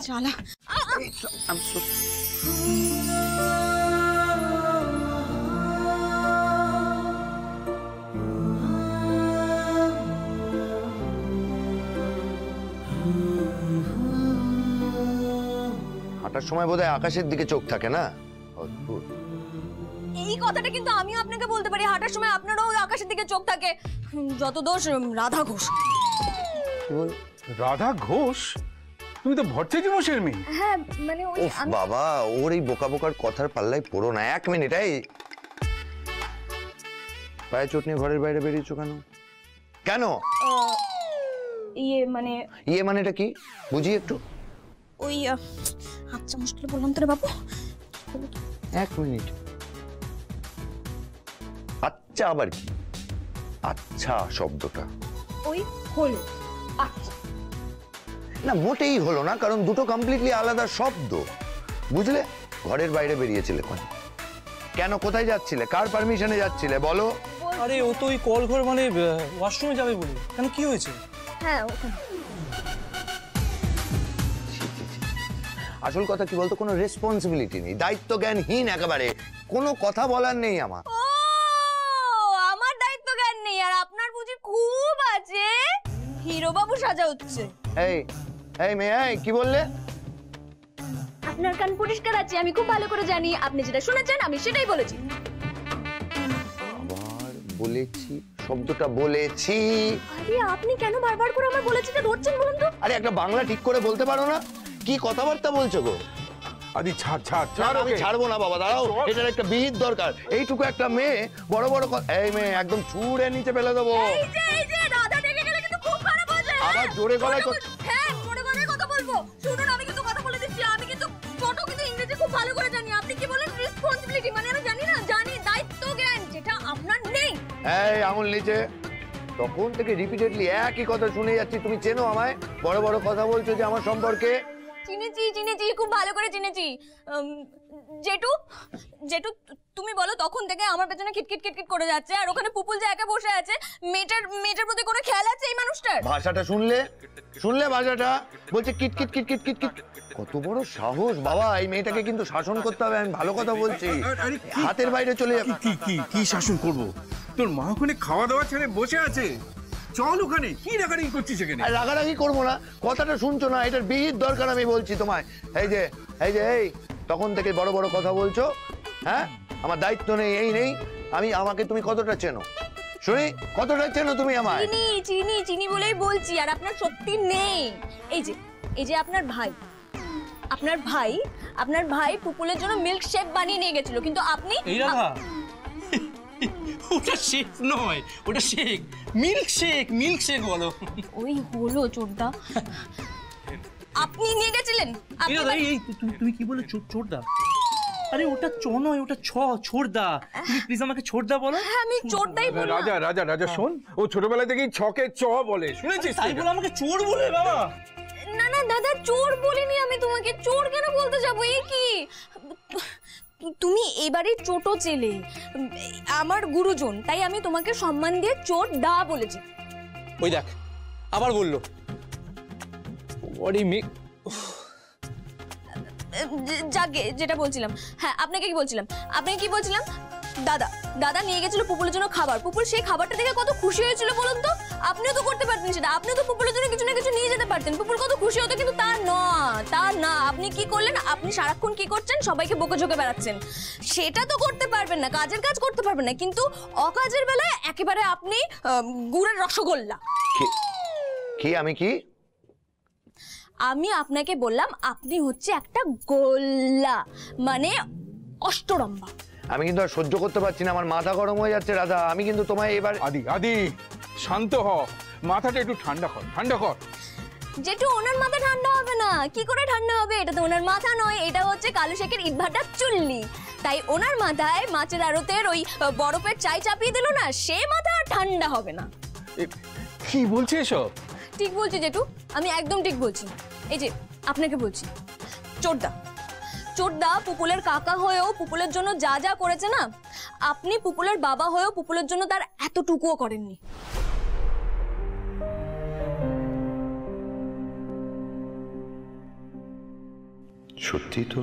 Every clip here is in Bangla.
চালা হাঁটার সময় বোধহয় আকাশের দিকে চোখ থাকে না? এই কথাটা কিন্তু আমিও আপনাকে বলতে পারি, হাঁটার সময় আপনারও আকাশের দিকে চোখ থাকে। যত দোষ রাধা ঘোষ। রাধা ঘোষ? তুমি তো ভট্টাচার্য মশাইয়ের মেয়ে। হ্যাঁ মানে ওই বাবা, ওর এই বোকা বোকার কথার পাল্লায় পড়ো না। এক মিনিট, এই পায়ে চোট নিয়ে ঘরের বাইরে বেরিয়েছো কেন? কেন? ইয়ে মানেটা কি বুঝি একটু? ওই আচ্ছা মুশকিল বললাম তো রে বাবু। এক মিনিট, আচ্ছা আবার কি? আচ্ছা শব্দটা ওই হলো আচ্ছা না, মোটেই হলো না, কারণ দুটো কমপ্লিটলি আলাদা শব্দ, বুঝলে? ঘরের বাইরে বেরিয়েছিলে কেন? কোথায় যাচ্ছিলে? কার পারমিশনে যাচ্ছিলে বলো? আরে ও তো ওই কল ঘর মানে ওয়াশরুমে যাবে বলে। কেন, কি হয়েছে? হ্যাঁ ওখানে। আসল কথা কি বলতো, কোনো রেসপন্সিবিলিটি নেই, দায়িত্ব জ্ঞানহীন একেবারে, কোনো কথা বলার নেই আমার। ও আমার দায়িত্ব জ্ঞান নেই, আর আপনার বুঝি খুব আছে। হিরো বাবু সাজা হচ্ছে। এই এই মেয়ে, এই কি বললে? আপনার কান পরিষ্কার আছে, আমি খুব ভালো করে জানি। আপনি যেটা শুনেছেন আমি সেটাই বলেছি। আবার বলেছি শব্দটা বলেছি। আরে আপনি কেন বারবার করে আমার বলেছিটা ধরছেন বলুন তো? আরে একটা বাংলা ঠিক করে বলতে পারো না? কি কথাবার্তা বলছো গো? আদি ছাড় ছাড় ছাড়। আমি ছাড়বো না বাবা, দাঁড়াও, এটার একটা বিহিত দরকার। এইটুকু একটা মেয়ে বড় বড় এই মেয়ে একদম ছুঁড়ে নিচে ফেলে দেবো। এই যে রাধা দেখে গেলে কিন্তু খুব খারাপ হয়ে যায়। আবার জোরে গলায় হ্যাঁ জোরে গলায় কথা বলবো। শুনুন আমি কিন্তু কথা বলে দিচ্ছি, আমি কিন্তু ছোট কিন্তু ইংরেজি খুব ভালো করে জানি। আপনি কি বলেন রেসপন্সিবিলিটি মানে? আমি জানি না, জানি দায়িত্ব জ্ঞান যেটা আপনার নেই। এই আঙুল নিচে। তখন থেকে রিপিটেডলি একই কথা শুনে যাচ্ছি। তুমি চেনো আমায়? বড় বড় কথা বলছো যে আমার সম্পর্কে। চিনেছি খুব ভালো করে চিনেছি। জেঠু জেঠু তুমি বলো, তখন থেকে আমার পেছনে খিটখিট খিটখিট করে যাচ্ছে, আর ওখানে পুপুল যে একা বসে আছে, মেয়েটার প্রতি কোনো খেয়াল আছে এই মানুষটার? ভাষাটা শুনলে ভাষাটা বলছে কিটকিট কিটকিট কিটকিট। কত বড় সাহস বাবা! এই মেয়েটাকে কিন্তু শাসন করতে হবে। আমি ভালো কথা বলছি, হাতের বাইরে চলে যাবে। কি শাসন করব? তোর মা ওখানে খাওয়া দাওয়া ছেড়ে বসে আছে, চল ওখানে। কি রাগারাগি করছিস এখানে? রাগারাগি করবো না, কথাটা শুনছো না? এটার বিহিত দরকার, আমি বলছি তোমায়। এই যে এই তখন থেকে বড় বড় কথা বলছো। হ্যাঁ, আমার দায়িত্ব নেই, এই নেই। আমাকে তুমি কতটা চেনো শুনি? কতটা চেনো তুমি আমায়? চিনি বলেই বলছি। আর আপনার সত্যি নেই। এই যে আপনার ভাই পুপুলের জন্য মিল্ক শেক বানিয়ে নিয়ে গেছিল, কিন্তু আপনি এই রাধা ওটা শেক নয়, ওটা শেক, মিল্ক শেক বলো। ওই হলো চোরদা, আপনি নিয়ে গেছিলেন। তুমি কি বলে চোরদা? আরে ওটা চ নয়, ওটা ছোড়দা। তুমি প্লিজ আমাকে ছোড়দা বলো। হ্যাঁ আমি চোরদাই বলি। রাজা শোন, ও ছোটবেলা থেকেই ছকে চ বলে, শুনেছিস? তাই বলে আমাকে চোর বলে বাবা? না দাদা, চোর বলিনি আমি তোমাকে। চোর কেন বলতে যাবো? এই কি, তুমি এবারে ছোট ছেলে, আমার গুরুজন, তাই আমি তোমাকে সম্মান দিয়ে চোর দা বলেছি। ওই দেখ আবার বললো। যাকে যেটা বলছিলাম, হ্যাঁ আপনাকে কি বলছিলাম? দাদা নিয়ে গেছিল পুপুলের জন্য খাবার। পুপুল সেই খাবারটা দেখে কত খুশি হয়েছিল বলুন তো? আপনিও তো করতে পারতেন সেটা, আপনিও তো পুপুলের জন্য কিছু না কিছু নিয়ে যেতে পারতেন। পুপুল কত খুশি হতো, কিন্তু তা না। আপনি কি করলেন? আপনি সারাক্ষণ কি করছেন? সবাইকে বকে বেড়াচ্ছেন। সেটা তো করতে পারবেন না, কাজের কাজ করতে পারবেন না, কিন্তু অকাজের বেলায় একেবারে আপনি গুড়ের রসগোল্লা। আমি আপনাকে বললাম আপনি হচ্ছে একটা গোল্লা, মানে অষ্টরম্বা। আমি কিন্তু আর সহ্য করতে পারছি না, আমার মাথা গরম হয়ে যাচ্ছে রাধা। আমি কিন্তু তোমায় এবার আদি শান্ত হ, মাথাটা একটু ঠান্ডা কর। যেটু ওনার মাথা ঠান্ডা হবে না। কি করে ঠান্ডা হবে? এটা তো ওনার মাথা নয়, এটা হচ্ছে কালু শেখের ইটভাটার চুল্লি। তাই ওনার মাথায় মাছের আড়তের ওই বরফের চাই চাপিয়ে দিল না, সে মাথা আর ঠান্ডা হবে না। কি বলছিস এসব? ঠিক বলছি জেঠু, আমি একদম ঠিক বলছি। এই যে আপনাকে বলছি, চোরদা পুপুলের কাকা হয়েও পুপুলের জন্য যা করেছে না, আপনি পুপুলের বাবা হয়েও পুপুলের জন্য তার এতটুকুও করেননি। সত্যি তো,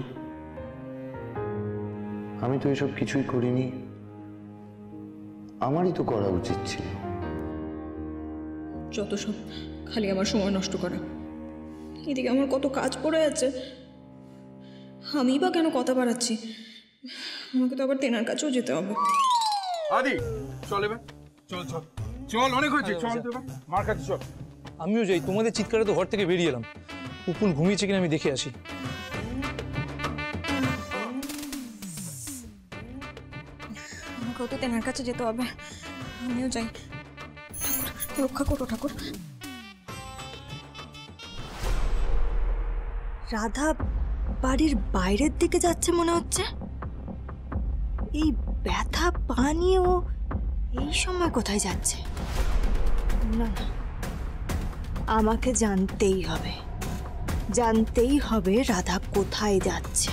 আমি তো এসব কিছুই করিনি, আমারই তো করা উচিত ছিল। যত সব খালি আমার সময় নষ্ট করা। এদিকে আমার কত কাজ পড়ে আছে, আমি বা কেন কথা বাড়াচ্ছি? আমাকে তো আবার তেনার কাছেও যেতে হবে। আদি চল এবার, চল চল চল, অনেক হয়েছে, চল তো এবার মার কাছে চল। আমিও যাই, তোমাদের চিৎকারে তো ঘর থেকে বেরিয়ে এলাম। পুপুল ঘুমিয়েছে কিনা আমি দেখে আসি। আমাকেও তো তেনার কাছে যেতে হবে, আমিও যাই। ঠাকুর রক্ষা করো ঠাকুর। রাধা বাড়ির বাইরের দিকে যাচ্ছে মনে হচ্ছে। এই ব্যথা পা নিয়ে ও এই সময় কোথায় যাচ্ছে? না না, আমাকে জানতেই হবে রাধা কোথায় যাচ্ছে।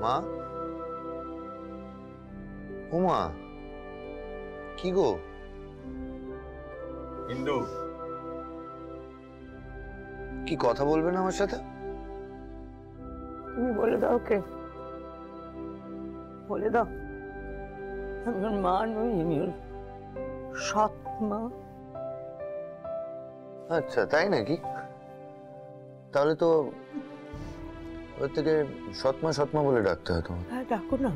মা, ও মা, কি গো? ইন্দু, কি কথা বলবে না আমার সাথে? তুমি বলে দাও কে, বলে দাও। আমি ওর মা নই, আমি ওর সৎ মা। আচ্ছা, তাই নাকি? তাহলে তো ওর থেকে সৎমা সৎমা বলে ডাকতে হয় তোমার। হ্যাঁ ডাকো না,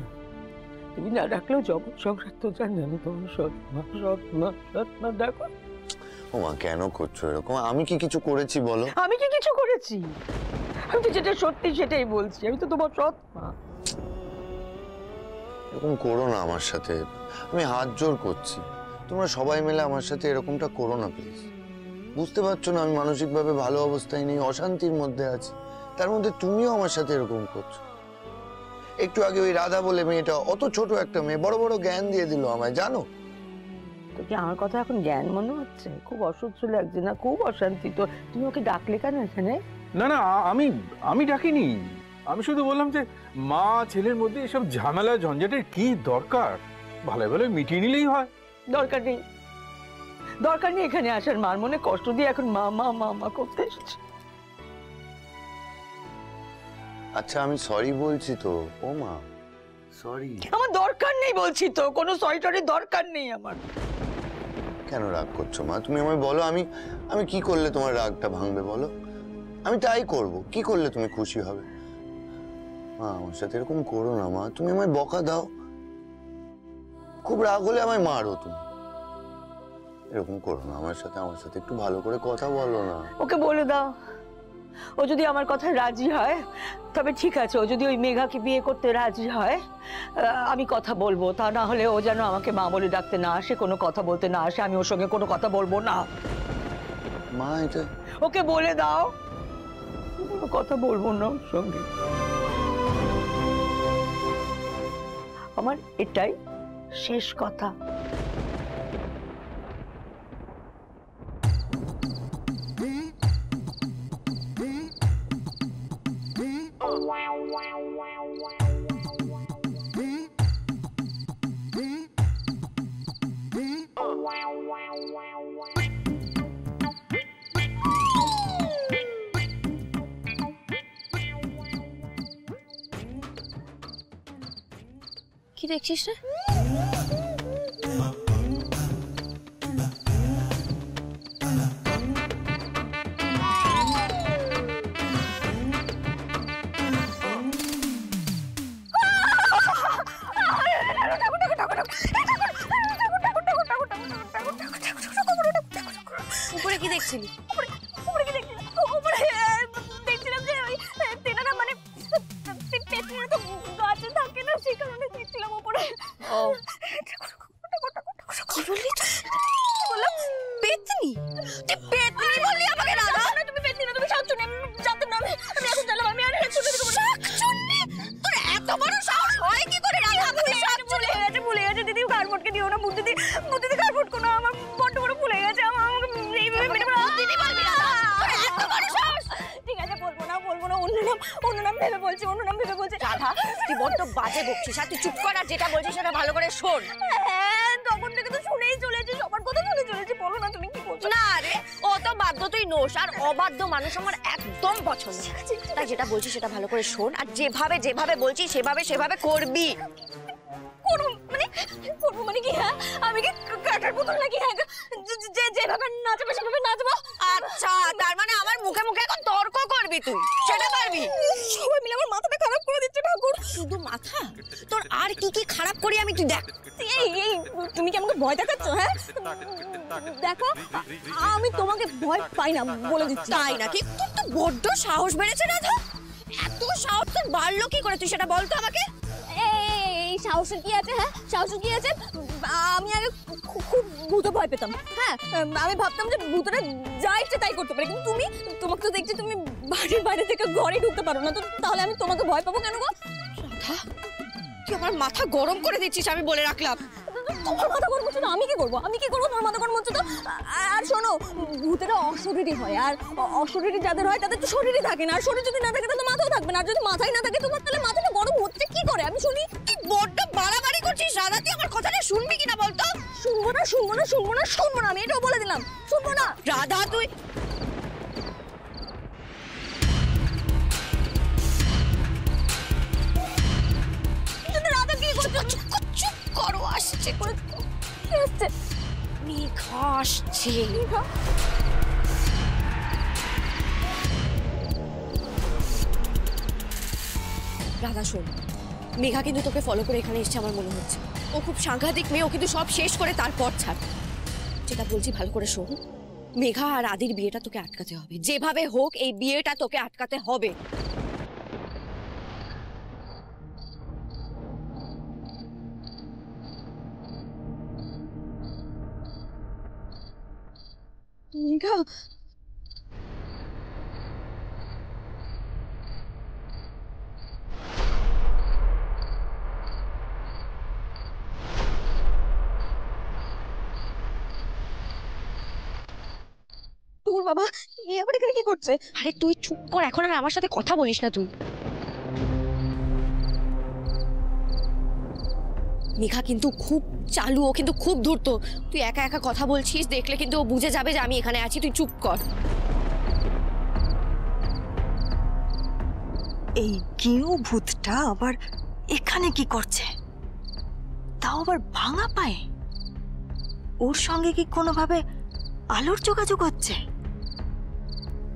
তুমি না ডাকলেও জগৎ সংসার তো জানি আমি তোমার সৎ মা ডাকো। ও মা, কেন করছো এরকম? আমি কি কিছু করেছি বলো? আমি কি কিছু করেছি? আমি তো যেটা সত্যি সেটাই বলছি, আমি তো তোমার সৎ মা। এরকম করো না আমার সাথে, আমি হাত জোর করছি। তোমরা সবাই মিলে আমার সাথে এরকমটা করো না প্লিজ। বুঝতে পারছো না আমি মানসিকভাবে ভালো অবস্থায় নেই, অশান্তির মধ্যে আছি, তার মধ্যে তুমিও আমার সাথে এরকম করছো। একটু আগে ওই রাধা বলে মেয়েটা, অত ছোট একটা মেয়ে, বড় বড় জ্ঞান দিয়ে দিল আমায়, জানো? তো কি আমার কথা এখন জ্ঞান মনে হচ্ছে? খুব অসহ্য লাগছে না? খুব অশান্তি তো, তুমি ওকে ডাকলে কেন এখানে? না না, আমি ডাকিনি। আমি শুধু বললাম যে মা ছেলের মধ্যে এসব ঝামেলা ঝঞ্ঝাটের কি দরকার, ভালো ভালো মিটিয়ে নিলেই হয়। দরকার নেই এখানে আসার। মার মনে কষ্ট দিয়ে এখন মা মা মা মা করতে এসেছে। আচ্ছা, আমি সরি বলছি তো ও মা, সরি। আমার দরকার নেই বলছি তো, কোনো সরি দরকার নেই আমার। কেন রাগ করছো মা? তুমি আমায় বলো, আমি কি করলে তোমার রাগটা ভাঙবে বলো? আমি তাই করব। কি করলে তুমি খুশি হবে? মা, আমার সাথে এরকম করো না মা, তুমি আমায় বকা দাও, খুব রাগ হলে আমায় মারো তুমি। এরকম করো না আমার সাথে একটু ভালো করে কথা বলো না। ওকে বলে দাও, ও যদি আমার কথা রাজি হয় তবে ঠিক আছে। ও যদি ওই মেঘাকে বিয়ে করতে রাজি হয় আমি কথা বলবো, তা না হলে ও যেন আমাকে মা বলে ডাকতে না আসে, কোনো কথা বলতে না আসে, আমি ওর সঙ্গে কোনো কথা বলবো না। মা, এটা ওকে বলে দাও, কোনো কথা বলবো না ওর সঙ্গে। আমার এটাই শেষ কথা। কি দেখছিস রে? উপরে কি দেখছিলি? উপরে কি দেখছিলি? উপরে দেখছিলাম যে ওই তেনারা মানে পেছনে তো গাছে থাকে না, সেই কারণে দেখছিলাম উপরে। নাম ভেবে বলছি, অন্য নাম ভেবে বলছি। রাধা তুই বড্ড বাজে বকছিস, আর তুই চুপ কর, আর যেটা বলছিস সেটা ভালো করে শোন। হ্যাঁ, তখন থেকে তো শুনেই চলেছি, সবার কথা শুনে চলেছি। বলো না তুমি কি বলছো? না রে, ও তো বাধ্য তুই নোস, আর অবাধ্য মানুষ আমার একদম পছন্দ না। তাই যেটা বলছিস সেটা ভালো করে শোন, আর যেভাবে যেভাবে বলছিস সেভাবে করবি। করবো মানে কি? হ্যাঁ, আমি কি কাটার পুতুল নাকি? হ্যাঁ, যেভাবে নাচবে সেভাবে নাচবো। আচ্ছা, তার মানে আমার মুখে মুখে এখন তর্ক করবি তুই, সেটা পারবি? সবাই মিলে আমার মাথাটা খারাপ করে দিচ্ছে ঠাকুর। শুধু মাথা? তোর আর কি কি খারাপ করি আমি, তুই দেখ। এই তুমি কি আমাকে ভয় দেখাচ্ছ? হ্যাঁ দেখো, আমি তোমাকে ভয় পাই না, বলে দিচ্ছি। তাই নাকি? তোর তো বড্ড সাহস বেড়েছে রাধা। এত সাহস তোর বাড়লো কি করে, তুই সেটা বল তো আমাকে। এই সাহসের কি আছে? হ্যাঁ, সাহসের কি আছে? আমি আগে খুব ভূতে ভয় পেতাম। হ্যাঁ, আমি ভাবতাম যে ভূতরা যা ইচ্ছে তাই করতে পারে, কিন্তু তোমাকে তো দেখছি তুমি বাড়ির বাইরে থেকে ঘরে ঢুকতে পারো না, তো তাহলে আমি তোমাকে ভয় পাবো কেন গো? রাধা তুই আমার মাথা গরম করে দিচ্ছিস, আমি বলে রাখলাম। তোমার মাথা গরম হচ্ছে তো আমি কি করবো? তোমার মাথা গরম হচ্ছে তো? আর শোনো, ভূতেরা অশরীরী হয়, আর অশরীরী যাদের হয় তাদের তো শরীরই থাকে না, আর শরীর যদি না থাকে তাহলে মাথাও থাকবে না, আর যদি মাথায় না থাকে তোমার তাহলে মাথাটা গরম হচ্ছে কি করে? আমি শুনি। তুই বড্ড বাড়াবাড়ি করছিস রাধা, তুই আমার কথাটা শুনবি কিনা বলতো? শুনবো না, আমি এটাও বলে দিলাম, শুনবো না। রাধা তুই রাধা কি করছো? চুপ করো, আসছে কি আসছে? মেঘা আসছে। রাধা শোন, মেঘা কিন্তু তোকে ফলো করে এখানে এসেছে আমার মনে হচ্ছে। ও খুব সাংঘাতিক মেয়ে, ও কিন্তু সব শেষ করে তারপর ছাড়। যেটা বলছি ভালো করে শোন, মেঘা আর আদির বিয়েটা তোকে আটকাতে হবে, যেভাবে হোক এই বিয়েটা তোকে আটকাতে হবে। মেঘা, তোর বাবা এ আবার এখানে কি করছে? আরে তুই চুপ কর, এখন আর আমার সাথে কথা বলিস না তুই। মেঘা কিন্তু খুব চালু, ও কিন্তু খুব ধূর্ত। তুই একা একা কথা বলছিস, দেখলে কিন্তু ও বুঝে যাবে যে আমি এখানে আছি, তুই চুপ কর। এই গেঁয়ো ভূতটা আবার এখানে কি করছে? তাও আবার ভাঙা পায়ে? ওর সঙ্গে কি কোনোভাবে আলোর যোগাযোগ হচ্ছে?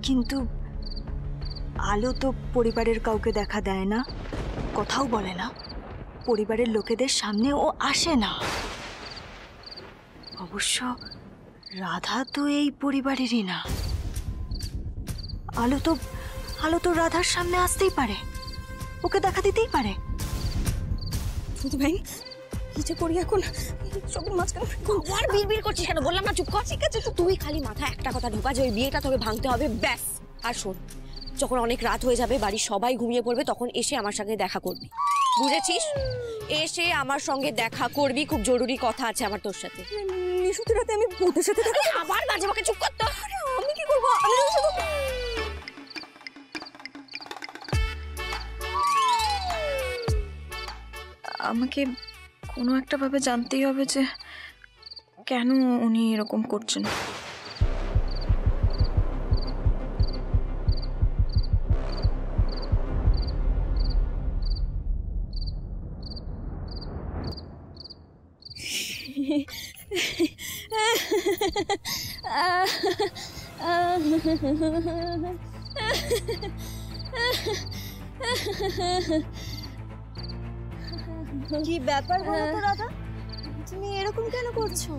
কিন্তু আলো তো পরিবারের কাউকে দেখা দেয় না, কথাও বলে না, পরিবারের লোকেদের সামনে ও আসে না। অবশ্য রাধা তো এই পরিবারেরই না। আলো তো রাধার সামনে আসতেই পারে, ওকে দেখা দিতেই পারে। ভাই কি যে করি এখন? সব মাঝখানে আর বিড়বিড় করছিস কেন? বললাম না চুপ কর। ঠিক আছে, তো তুই খালি মাথায় একটা কথা ঢোকা যে ওই বিয়েটা তোকে ভাঙতে হবে, ব্যাস। আর শোন, যখন অনেক রাত হয়ে যাবে, বাড়ির সবাই ঘুমিয়ে পড়বে, তখন এসে আমার সঙ্গে দেখা করবি, বুঝেছিস? এসে আমার সঙ্গে দেখা করবি, খুব জরুরি কথা আছে আমার তোর সাথে। নিশুতি রাতে আমি ভূতের সাথে থাকি? আবার মাঝে মাঝে চুপ করতে। আরে আমি কি করবো? আমি তো শুধু আমাকে কোনো একটা ভাবে জানতেই হবে যে কেন উনি এরকম করছেন। কি ব্যাপার বলো তো রাধা, তুমি এরকম কেন করছো?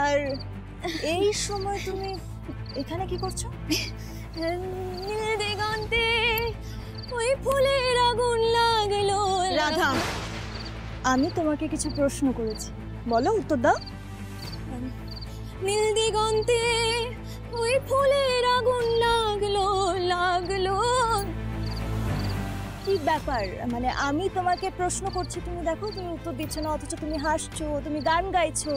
আর এই সময় তুমি এখানে কি করছো? দিগন্তে ওই ফুলের আগুন লাগলো। রাধা, আমি তোমাকে কিছু প্রশ্ন করেছি, বলো উত্তর দাও। নীল দিগন্তে ওই ফুলের আগুন লাগলো। কি ব্যাপার? মানে আমি তোমাকে প্রশ্ন করছি, তুমি দেখো তুমি উত্তর দিচ্ছ না, অথচ তুমি হাসছো, তুমি গান গাইছো।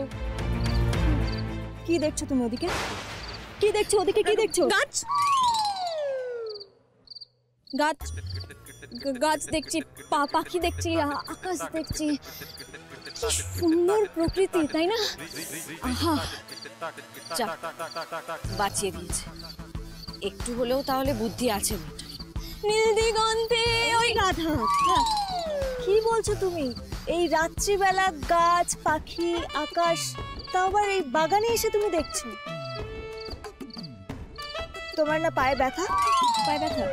কি দেখছো তুমি ওদিকে? কি দেখছো ওদিকে? কি দেখছো? গাছ গাছ গাছ দেখছি, পাখি দেখছি, আকাশ দেখছি। কি সুন্দর প্রকৃতি, তাই না? আহা, যাক, বাঁচিয়ে দিয়েছে। একটু হলেও তাহলে বুদ্ধি আছে মেয়েটার। নীল দিগন্তে ওই রাধা, কি বলছো তুমি? এই রাত্রিবেলা গাছ, পাখি, আকাশ, তাও আবার এই বাগানে এসে তুমি দেখছো? তোমার না পায়ে ব্যথা? পায়ে ব্যথা?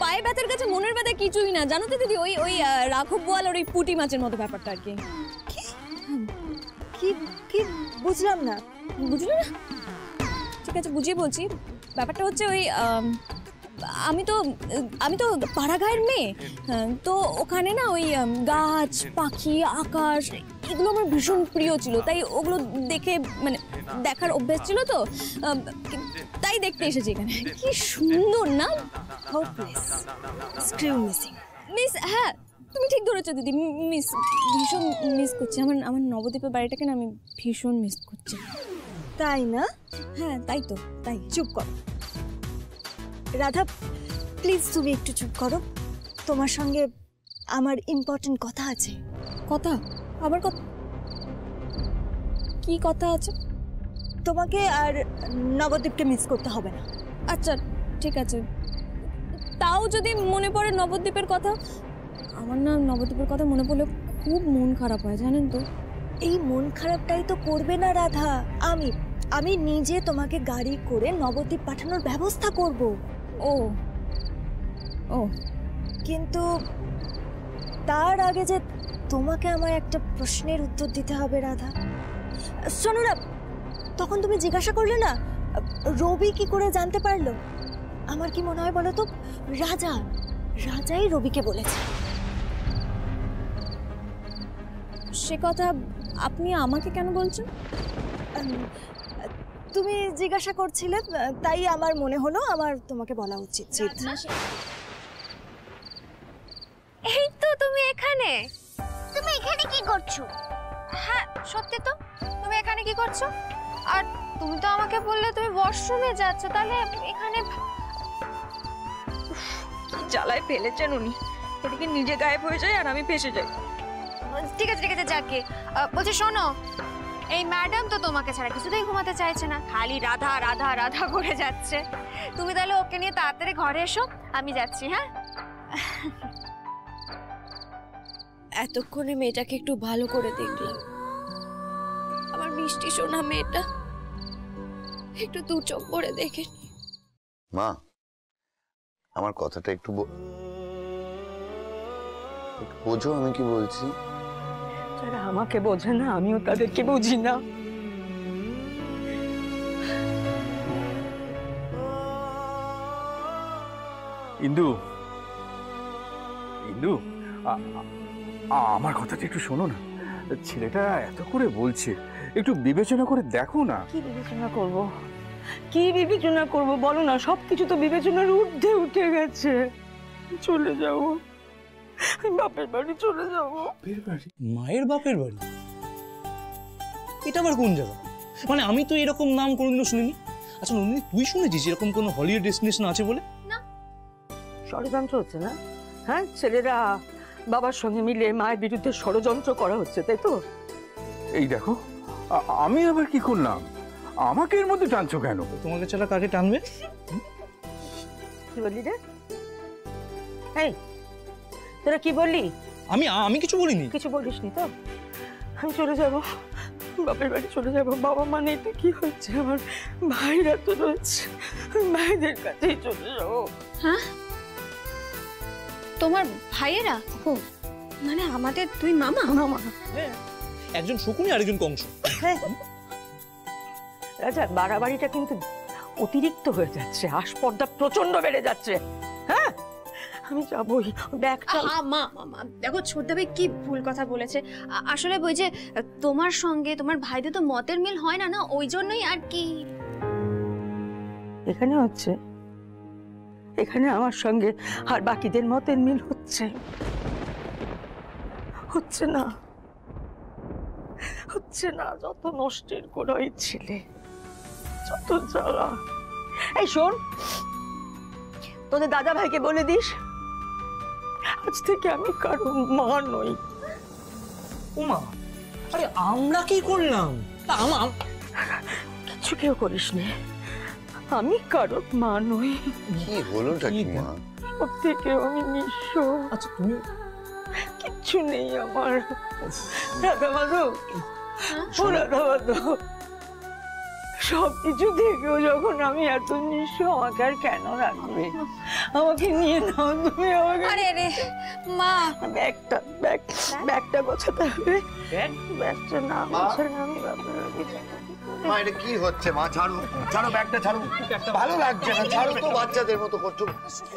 পায়ে ব্যথার কাছে মনের ব্যথা কিছুই না, জানো তো দিদি। ওই ওই রাঘব বোয়াল আর ওই পুঁটি মাছের মতো ব্যাপারটা আর কি। কি কি বুঝলাম না। বুঝলে না? ঠিক আছে, বুঝিয়ে বলছি। ব্যাপারটা হচ্ছে ওই আমি তো পাড়াগাঁয়ের মেয়ে, তো ওখানে না ওই গাছ, পাখি, আকাশ এগুলো আমার ভীষণ প্রিয় ছিল। তাই ওগুলো দেখে মানে দেখার অভ্যেস ছিল, তো তাই দেখতে এসেছি এখানে। কি সুন্দর না? Hopeless, স্ক্রিউ missing. মিস, হ্যাঁ তুমি ঠিক ধরেছো দিদি, মিস, ভীষণ মিস করছি। আমার নবদ্বীপের বাড়িটাকে না আমি ভীষণ মিস করছি। তাই না? হ্যাঁ তাই তো, তাই। চুপ করো রাধা, প্লিজ তুমি একটু চুপ করো। তোমার সঙ্গে আমার ইম্পর্টেন্ট কথা আছে। কথা? আবার কথা? কি কথা আছে? তোমাকে আর নবদ্বীপকে মিস করতে হবে না। আচ্ছা ঠিক আছে, তাও যদি মনে পড়ে নবদ্বীপের কথা। আমার না নবদ্বীপের কথা মনে পড়লে খুব মন খারাপ হয়, জানেন তো। এই মন খারাপটাই তো করবে না রাধা। আমি নিজে তোমাকে গাড়ি করে নবদ্বীপ পাঠানোর ব্যবস্থা করব। ও ও, কিন্তু তার আগে যে তোমাকে আমার একটা প্রশ্নের উত্তর দিতে হবে রাধা। শোনো না, তখন তুমি জিজ্ঞাসা করলে না রবি কি করে জানতে পারলো? আমার কি মনে হয় বলো তো, রাজাই রবিকে বলেছে। সে কথা আপনি আমাকে কেন বলছেন? তুমি জিজ্ঞাসা করছিলে, তাই আমার মনে হলো আমার তোমাকে বলা উচিত। এই তো তুমি এখানে। তুমি এখানে কি করছো? হ্যাঁ সত্যি তো, তুমি এখানে কি করছো? আর তুমি তো আমাকে বললে তুমি ওয়াশরুমে যাচ্ছ, তাহলে এখানে কি জ্বালায় ফেলেছেন উনি। এদিকে নিজে গায়েব হয়ে যায় আর আমি ফেসে যাই। ঠিক আছে যাকে বলছি, শোনো, এই ম্যাডাম তো তোমাকে ছাড়া কিছুতেই ঘুমাতে চাইছে না, খালি রাধা রাধা রাধা করে যাচ্ছে। তুমি তাহলে ওকে নিয়ে তাড়াতাড়ি ঘরে এসো, আমি যাচ্ছি। হ্যাঁ, এতক্ষণে মেয়েটাকে একটু ভালো করে দেখলাম। আমার মিষ্টি সোনা মেয়েটা একটু দু চোখ করে দেখে। মা, আমার কথাটা একটু বোঝো আমি কি বলছি। যারা আমাকে বোঝে না আমিও তাদেরকে বুঝি না। ইন্দু, ইন্দু, আমার কথাটা একটু শোনো না। ছেলেটা এত করে বলছে, একটু বিবেচনা করে দেখো না। কি বিবেচনা করব বলো না? সবকিছু তো বিবেচনার ঊর্ধ্বে উঠে গেছে। চলে যাবো, বাপের বাড়ি চলে যাবো। মায়ের বাপের বাড়ি? এটা আবার কোন জায়গা? মানে আমি তো এরকম নাম কোনোদিনও শুনিনি। আচ্ছা নন্দিনী, তুই শুনেছিস এরকম কোনো হলিউড ডেস্টিনেশন আছে বলে? ষড়যন্ত্র হচ্ছে না? হ্যাঁ, ছেলেরা বাবার সঙ্গে মিলে মায়ের বিরুদ্ধে ষড়যন্ত্র করা হচ্ছে, তাই তো? এই দেখো, আমি আবার কি করলাম? আমাকে এর মধ্যে টানছো কেন? তোমাকে ছাড়া কাকে টানবে? কি বললি রে? এই তোরা কি বললি? আমি কিছু বলিনি। কিছু বলিসনি তো? আমি চলে যাব, বাপের বাড়ি চলে যাব। বাবা মানে এটা কি হচ্ছে? আমার ভাইরা তো রয়েছে, ভাইদের কাছেই চলে যাবো। হ্যাঁ, তোমার ভাইয়েরা? মানে আমাদের দুই মামা? হ্যাঁ, একজন শকুনি আরেকজন কংস। হ্যাঁ রাজা, বাড়াবাড়িটা কিন্তু অতিরিক্ত হয়ে যাচ্ছে, আস্পর্ধা প্রচন্ড বেড়ে যাচ্ছে। হ্যাঁ, আমি যাবই। ব্যাগটা মা দেখো, ছোটদা ভাই কি ভুল কথা বলেছে। আসলে ওই যে তোমার সঙ্গে তোমার ভাইদের তো মতের মিল হয় না, ওই জন্যই আর কি। এখানে হচ্ছে, এখানে আমার সঙ্গে আর বাকিদের মতের মিল হচ্ছে না। যত নষ্টের কোনো ছেলে, যত জ্বালা। এই শোন, তোদের দাদা ভাইকে বলে দিস আজ থেকে আমি কারোর মা নই। ওমা, আরে আমরা কি করলাম? কিছু কেউ করিস নে, আমি কারোর মা নই। কি হলোটা কি মা? সব থেকে আমি নিঃস্ব, আচ্ছা তুমি কিচ্ছু নেই আমার। রাধা মাধব, ও রাধা মাধব, সবকিছু থেকেও যখন আমি এত নিঃস্ব, আমাকে আর কেন রাখবে? আমাকে নিয়ে নাও তুমি, আমাকে। আরে আরে মা, ব্যাগটা গোছাতে হবে। ব্যাগটা না গোছালে আমি বাপের বাড়ি যাবো। মা এটা কি হচ্ছে মা? ছাড়ো ছাড়ো, ব্যাগটা ছাড়ো, ভালো লাগছে না, ছাড়ো তো, বাচ্চাদের মতো করছো,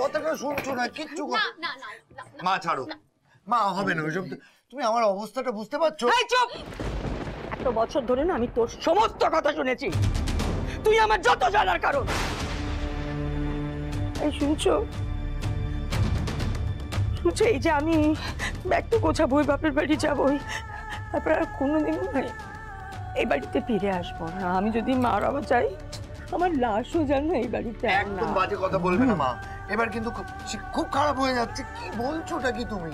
কথাটা শুনছো না, কিচ্ছু মা ছাড়ো মা, হবে না ওইসব। তুমি আমার অবস্থাটা বুঝতে পারছো? এই চুপ! এত বছর ধরে না আমি তোর সমস্ত কথা শুনেছি, তুই আমার যত জানার কারণ। এই শুনছো, এই যে আমি ব্যাগটা গোছাবো, বাপের বাড়ি যাবোই, তারপর আর কোনোদিন এই বাড়িতে ফিরে আসবো না। আমি যদি মারা যাই, আমার লাশও যেন এই বাড়িতে আর না। একদম বাজে কথা বলবে না মা, এবার কিন্তু খুব খারাপ হয়ে যাচ্ছে। কি বলছোটা কি তুমি?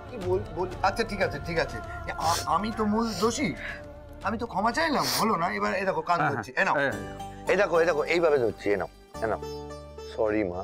কি বল? আচ্ছা ঠিক আছে ঠিক আছে, আমি তো মূল দোষী, আমি তো ক্ষমা চাইলাম, হলো না? এবার এই দেখো কান ধরছি, এ নাও, এই দেখো এইভাবে ধরছি, এ নাও সরি মা।